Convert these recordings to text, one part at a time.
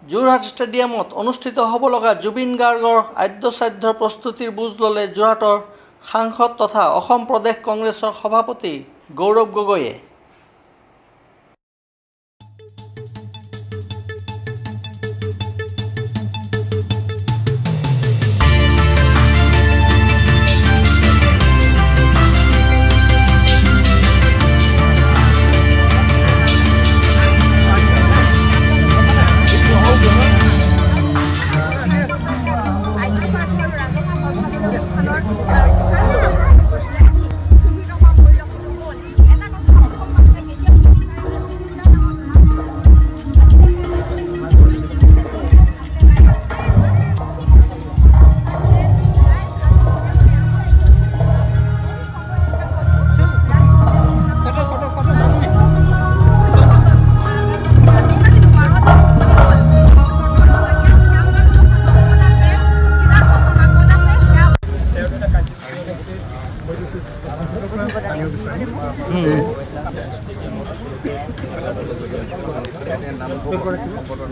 যোৰহাট ষ্টেডিয়ামত অনুষ্ঠিত হ'ব লগা জুবিন গাৰ্গৰ আদ্যশ্ৰাদ্ধৰ প্ৰস্তুতিৰ বুজ ল'লে যোৰহাটৰ সাংসদ তথা অসম প্ৰদেশ কংগ্ৰেছৰ সভাপতি গৌৰৱ গগৈয়ে।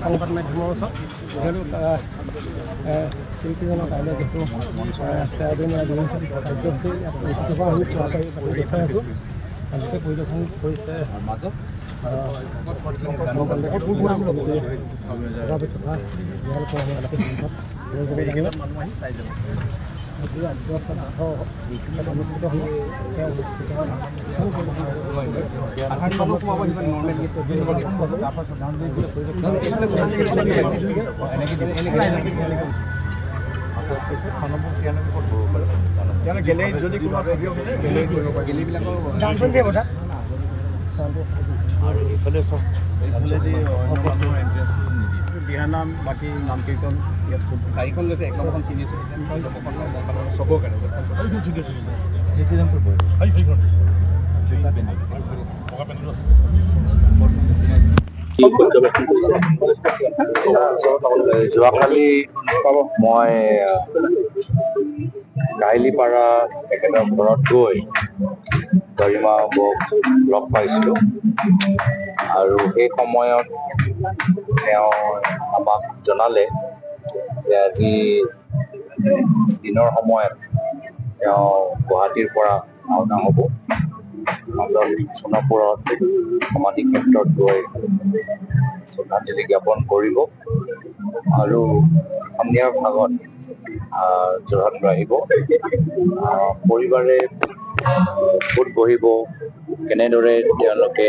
সংবাদ মাধ্যমৰ ওচৰত শিল্পীজনক কাইলৈ যিটো কাৰ্যসূচী পৰিদৰ্শন কৰিছে মাজত দিহানাম বাকী নাম কীৰ্তন ইয়াত চাৰিখন লৈছে, এক নম্বৰখন চিনিয়ৰ চবৰ কাৰণে যোৱাকালি মই কাহিলীপাৰা তেখেতৰ ঘৰত গৈ গৰিমা বক লগ পাইছিলোঁ আৰু সেই সময়ত তেওঁ আমাক জনালে যে আজি দিনৰ সময়ত তেওঁ গুৱাহাটীৰ পৰা ভাওনা হ'ব, মাজত সোণাপুৰত সমাধি ক্ষেত্ৰত গৈ শ্ৰদ্ধাঞ্জলি জ্ঞাপন কৰিব আৰু সন্ধিয়াৰ ভাগত যোৰহাটলৈ আহিব। পৰিবাৰে ক'ত বহিব, কেনেদৰে তেওঁলোকে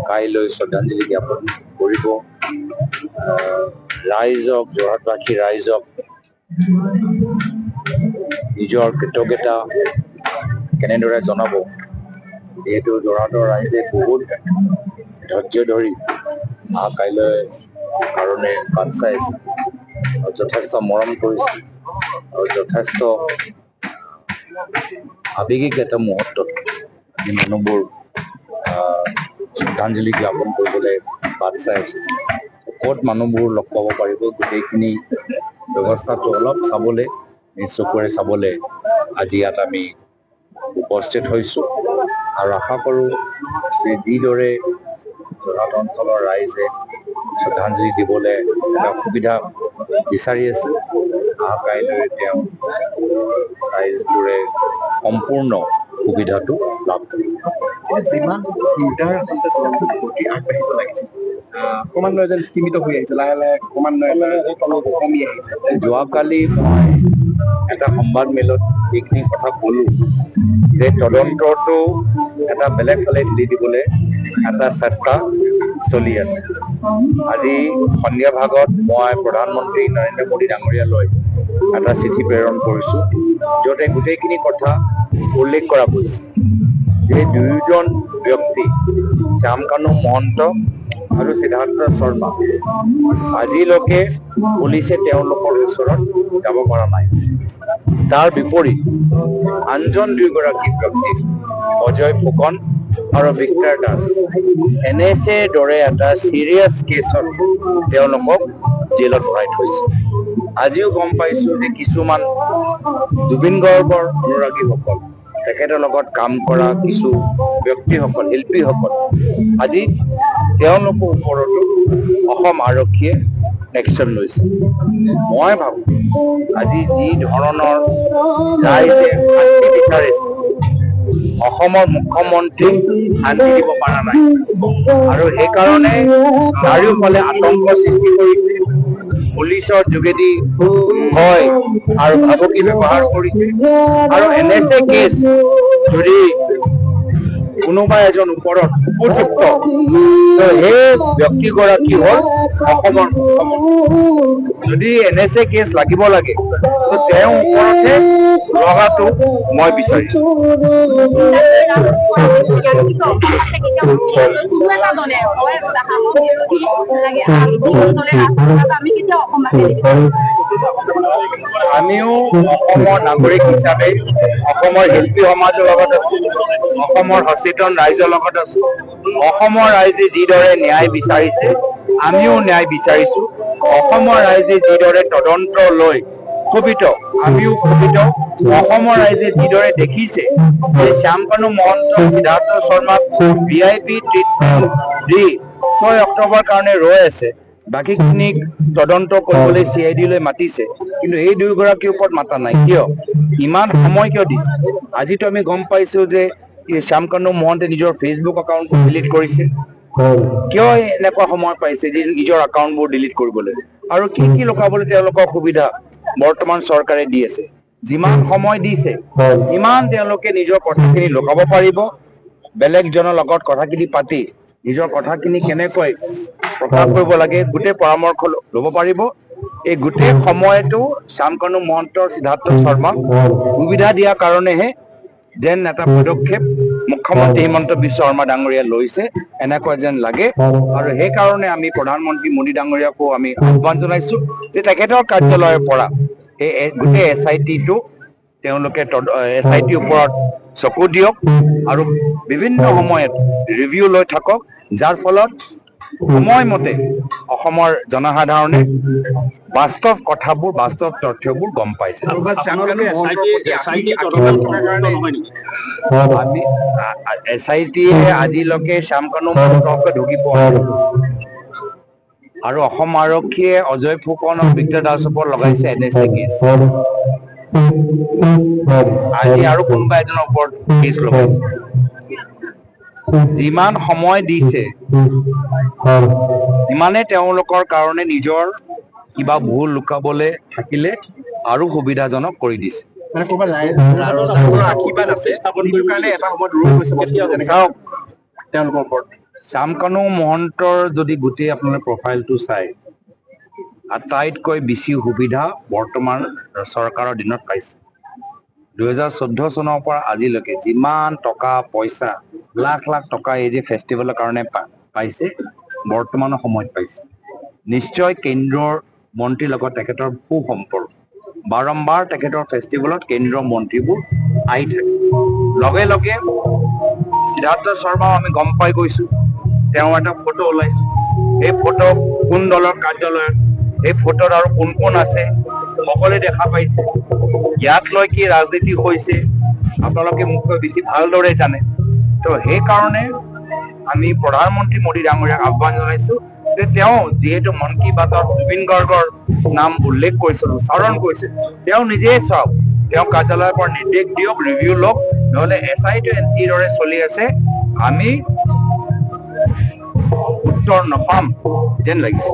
কাইলৈ শ্ৰদ্ধাঞ্জলি জ্ঞাপন কৰিব, ৰাইজক, যোৰহাটবাসী ৰাইজক নিজৰ কৃতজ্ঞতা কেনেদৰে জনাব। যিহেতু যোৰহাটৰ ৰাইজে বহুত ধৈৰ্য ধৰি কাইলৈ কাৰণে বাট চাই আছে আৰু যথেষ্ট মৰম কৰিছে আৰু যথেষ্ট আৱেগিক এটা মুহূৰ্তত এই মানুহবোৰ শ্ৰদ্ধাঞ্জলি জ্ঞাপন কৰিবলৈ বাট চাই আছে। ক'ত মানুহবোৰ লগ পাব পাৰিব, গোটেইখিনি ব্যৱস্থাটো অলপ চাবলৈ, নিজ চকুৰে চাবলৈ আজি ইয়াত আমি উপস্থিত হৈছোঁ আৰু আশা কৰোঁ যে যিদৰে যোৰহাট অঞ্চলৰ ৰাইজে শ্ৰদ্ধাঞ্জলি দিবলৈ এটা সুবিধা বিচাৰি আছে, কাইলৈ তেওঁ ৰাইজবোৰে সম্পূৰ্ণ সুবিধাটো লাভ কৰিব। যিমান চিন্তাৰ গতি আগবাঢ়িব লাগিছিল, ক্ৰমান্বয়ে যেন সীমিত হৈ আহিছে, লাহে লাহে ক্ৰমান্বয়ে কমি আহিছে। যোৱাকালি মই এটা সংবাদ মেলত এইখিনি কথা ক'লোঁ যে তদন্তটো এটা বেলেগ ফালে ঠেলি দিবলৈ এটা চেষ্টা চলি আছে। আজি সন্ধিয়া ভাগত মই প্ৰধানমন্ত্ৰী নৰেন্দ্ৰ মোদী ডাঙৰীয়ালৈ এটা চিঠি প্ৰেৰণ কৰিছোঁ, য'তে গোটেইখিনি কথা উল্লেখ কৰা হৈছে যে দুয়োজন ব্যক্তি শ্যামকানু মহন্ত আৰু সিদ্ধাৰ্থ শৰ্মা আজিলৈকে পুলিচে তেওঁলোকৰ ওচৰত যাব পৰা নাই। তাৰ বিপৰীত আনজন দুয়োগৰাকী ব্যক্তি অজয় ফুকন আৰু ভিক্টৰ দাস NSA দৰে এটা চিৰিয়াছ কেছত তেওঁলোকক জেলত ভৰাই থৈছে। আজিও গম পাইছোঁ যে কিছুমান জুবিন গাৰ্গৰ অনুৰাগীসকল তেখেতৰ লগত কাম কৰা কিছু ব্যক্তিসকল শিল্পীসকল আজি তেওঁলোকৰ ওপৰতো অসম আৰক্ষীয়ে একশ্যন লৈছে। মই ভাবোঁ আজি যি ধৰণৰ ৰাইজে শান্তি বিচাৰিছে অসমৰ মুখ্যমন্ত্ৰীক শান্তি দিব পৰা নাই আৰু সেইকাৰণে চাৰিওফালে আতংক সৃষ্টি কৰিছে। পুলিচৰ যোগেদি ভয় আৰু ভাবুকি ব্যৱহাৰ কৰিছে আৰু NSA কেছ যদি কোনোবা এজন ওপৰত উপযুক্ত সেই ব্যক্তিগৰাকী হ'ল অসমৰ মুখ্যমন্ত্ৰী। যদি NSA কেছ লাগিব লাগে তো তেওঁৰ ওপৰতে লগাটো মই বিচাৰিছোঁ। আমিও অসমৰ নাগৰিক হিচাপে অসমৰ শিল্পী সমাজৰ লগত আছো, অসমৰ সচেতন ৰাইজৰ লগত আছো। অসমৰ ৰাইজে যিদৰে ন্যায় বিচাৰিছে আমিও ন্যায় বিচাৰিছো। অসমৰ ৰাইজে যিদৰে তদন্ত লৈ ক্ষোভিত আমিও ক্ষোভিত। অসমৰ ৰাইজে যিদৰে দেখিছে যে শ্যামকানু মহন্ত সিদ্ধাৰ্থ শৰ্মাক VIP ট্ৰিটমেণ্ট দি 6 অক্টোবৰ কাৰণে ৰৈ আছে, বাকীখিনিক তদন্ত কৰিবলৈ CID লৈ মাতিছে, কিন্তু এই দুয়োগৰাকীৰ ওপৰত মাতা নাই। কিয় ইমান সময় কিয় দিছে? আজিতো আমি গম পাইছো যে শ্যামকানু মহন্তে নিজৰ ফেচবুক একাউণ্ট ডিলিট কৰিছে। কিয় এনেকুৱা সময় পাইছে যে নিজৰ একাউণ্টবোৰ ডিলিট কৰিবলৈ? আৰু কি কি লুকাবলৈ তেওঁলোকৰ সুবিধা বৰ্তমান চৰকাৰে দি আছে? যিমান সময় দিছে ইমান তেওঁলোকে নিজৰ কথাখিনি লুকাব পাৰিব, বেলেগজনৰ লগত কথাখিনি পাতি নিজৰ কথাখিনি কেনেকৈ প্ৰকাশ কৰিব লাগে গোটেই পৰামৰ্শ ল'ব পাৰিব। এই গোটেই সময়টো শ্যামকানু মহন্ত সিদ্ধাৰ্থ শৰ্মাক সুবিধা দিয়াৰ কাৰণেহে যেন এটা পদক্ষেপ মুখ্যমন্ত্ৰী হিমন্ত বিশ্ব শৰ্মা ডাঙৰীয়া লৈছে এনেকুৱা যেন লাগে। আৰু সেইকাৰণে আমি প্ৰধানমন্ত্ৰী মোদী ডাঙৰীয়াকো আমি আহ্বান জনাইছো যে তেখেতৰ কাৰ্যালয়ৰ পৰা এই গোটেই SIT-টো তেওঁলোকে SIT-ৰ ওপৰত চকু দিয়ক আৰু বিভিন্ন সময়ত ৰিভিউ লৈ থাকক, যাৰ ফলত সময়মতে অসমৰ জনসাধাৰণে বাস্তৱ কথাবোৰ বাস্তৱ তথ্যবোৰ গম পাইছে। SIT-য়ে আজিলৈকে শ্যামকানু মহন্তকে ঢুকি পোৱা নাই আৰু অসম আৰক্ষীয়ে অজয় ফুকন আৰু বিক্ৰম দাসৰ ওপৰত লগাইছে NSA কেছ। আজি আৰু কোনোবা এজনৰ ওপৰত কেছ লগাইছে। যিমান সময় দিছে ইমানে তেওঁলোকৰ কাৰণে নিজৰ কিবা ভুল লুকাবলৈ থাকিলে আৰু সুবিধাজনক কৰি দিছে। শ্যামকানু মহন্তৰ যদি গোটেই আপোনাৰ প্ৰফাইলটো চাই আটাইতকৈ বেছি সুবিধা বৰ্তমান চৰকাৰৰ দিনত পাইছে। 2014 চনৰ পৰা আজিলৈকে যিমান টকা পইচা লাখ লাখ টকা এই যে ফেষ্টিভেলৰ কাৰণে পাইছে বৰ্তমানৰ সময়ত পাইছে। নিশ্চয় কেন্দ্ৰৰ মন্ত্ৰীৰ লগত তেখেতৰ সুসম্পৰ্ক, বাৰম্বাৰ তেখেতৰ ফেষ্টিভেলত কেন্দ্ৰীয় মন্ত্ৰীবোৰ আহি থাকে। লগে লগে সিদ্ধাৰ্থ শৰ্মাও আমি গম পাই গৈছো, তেওঁ এটা ফটো ওলাইছে। এই ফটো কোন দলৰ কাৰ্যালয়ত, এই ফটোত আৰু কোন কোন আছে সকলোৱে দেখা পাইছে। ইয়াক লৈ কি ৰাজনীতি হৈছে আপোনালোকে মোতকৈ বেছি ভালদৰে জানে। তো সেইকাৰণে আমি প্ৰধানমন্ত্ৰী মোদী ডাঙৰীয়াক আহ্বান জনাইছো যে তেওঁ যিহেতু মন কী বাতত জুবিন গাৰ্গৰ নাম উল্লেখ কৰিছিল, উচ্চাৰণ কৰিছিল, তেওঁ নিজেই চাওক, তেওঁ কাৰ্যালয়ৰ পৰা নিৰ্দেশ দিয়ক, ৰিভিউ লওক, নহ'লে SIT-টো যিদৰে চলি আছে আমি উত্তৰ নাপাম যেন লাগিছে।